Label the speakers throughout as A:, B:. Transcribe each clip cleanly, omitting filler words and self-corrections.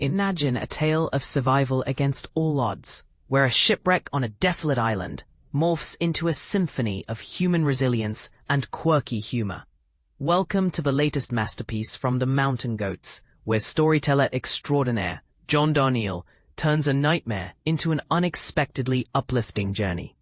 A: Imagine a tale of survival against all odds, where a shipwreck on a desolate island morphs into a symphony of human resilience and quirky humor. Welcome to the latest masterpiece from the Mountain Goats, where storyteller extraordinaire John Darnielle turns a nightmare into an unexpectedly uplifting journey.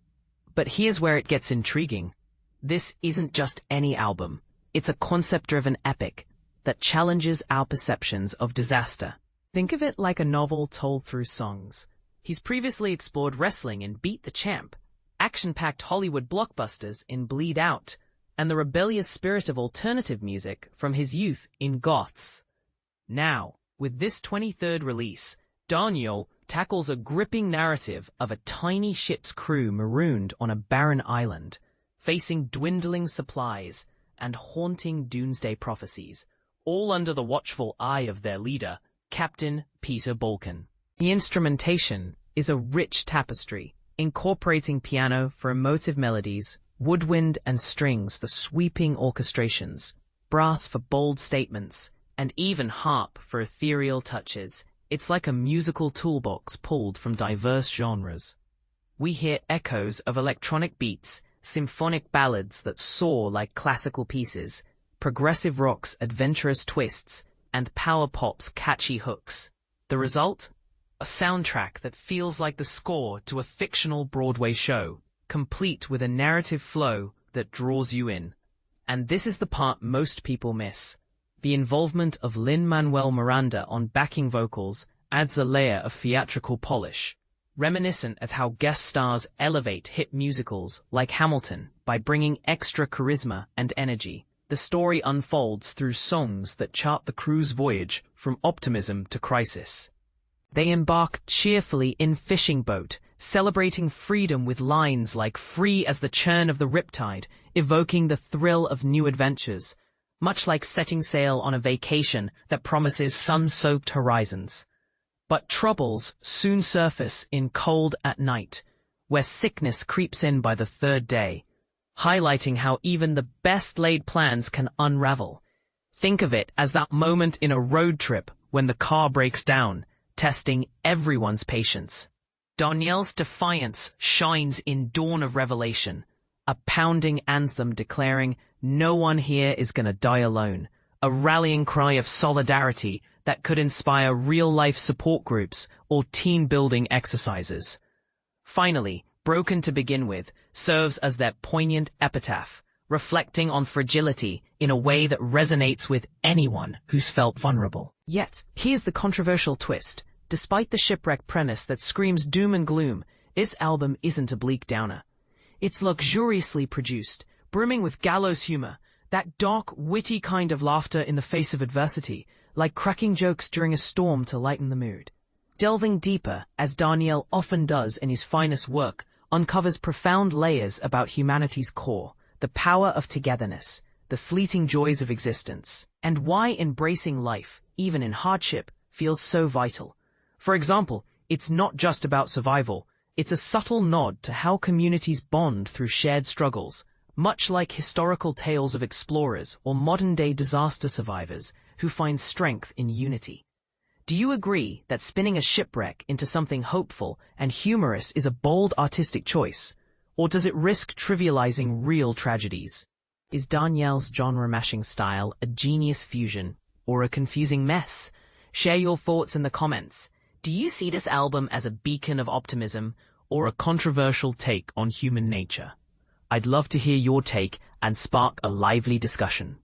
A: But here's where it gets intriguing. This isn't just any album. It's a concept-driven epic that challenges our perceptions of disaster. Think of it like a novel told through songs. He's previously explored wrestling in Beat the Champ, action-packed Hollywood blockbusters in Bleed Out, and the rebellious spirit of alternative music from his youth in Goths. Now, with this 23rd release, Darnielle tackles a gripping narrative of a tiny ship's crew marooned on a barren island, facing dwindling supplies and haunting doomsday prophecies, all under the watchful eye of their leader, Captain Peter Balkan. The instrumentation is a rich tapestry, incorporating piano for emotive melodies, woodwind and strings for sweeping orchestrations, brass for bold statements, and even harp for ethereal touches. It's like a musical toolbox pulled from diverse genres. We hear echoes of electronic beats, symphonic ballads that soar like classical pieces, progressive rock's adventurous twists, and power pop's catchy hooks. The result? A soundtrack that feels like the score to a fictional Broadway show, complete with a narrative flow that draws you in. And this is the part most people miss. The involvement of Lin-Manuel Miranda on backing vocals adds a layer of theatrical polish, reminiscent of how guest stars elevate hit musicals like Hamilton by bringing extra charisma and energy. The story unfolds through songs that chart the crew's voyage from optimism to crisis. They embark cheerfully in fishing boat, celebrating freedom with lines like "free as the churn of the riptide," evoking the thrill of new adventures, much like setting sail on a vacation that promises sun-soaked horizons. But troubles soon surface in Cold at Night, where sickness creeps in by the third day, highlighting how even the best-laid plans can unravel. Think of it as that moment in a road trip when the car breaks down, testing everyone's patience. Darnielle's defiance shines in Dawn of Revelation, a pounding anthem declaring, "No one here is gonna die alone," a rallying cry of solidarity that could inspire real-life support groups or team-building exercises. Finally, Broken to Begin With serves as their poignant epitaph, reflecting on fragility in a way that resonates with anyone who's felt vulnerable. Yet, here's the controversial twist. Despite the Shipwreck premise that screams doom and gloom, this album isn't a bleak downer. It's luxuriously produced, brimming with gallows humor, that dark, witty kind of laughter in the face of adversity, like cracking jokes during a storm to lighten the mood. Delving deeper, as Darnielle often does in his finest work, uncovers profound layers about humanity's core, the power of togetherness, the fleeting joys of existence, and why embracing life, even in hardship, feels so vital. For example, it's not just about survival, it's a subtle nod to how communities bond through shared struggles, much like historical tales of explorers or modern-day disaster survivors who find strength in unity. Do you agree that spinning a shipwreck into something hopeful and humorous is a bold artistic choice, or does it risk trivializing real tragedies? Is Darnielle's genre-mashing style a genius fusion or a confusing mess? Share your thoughts in the comments. Do you see this album as a beacon of optimism or a controversial take on human nature? I'd love to hear your take and spark a lively discussion.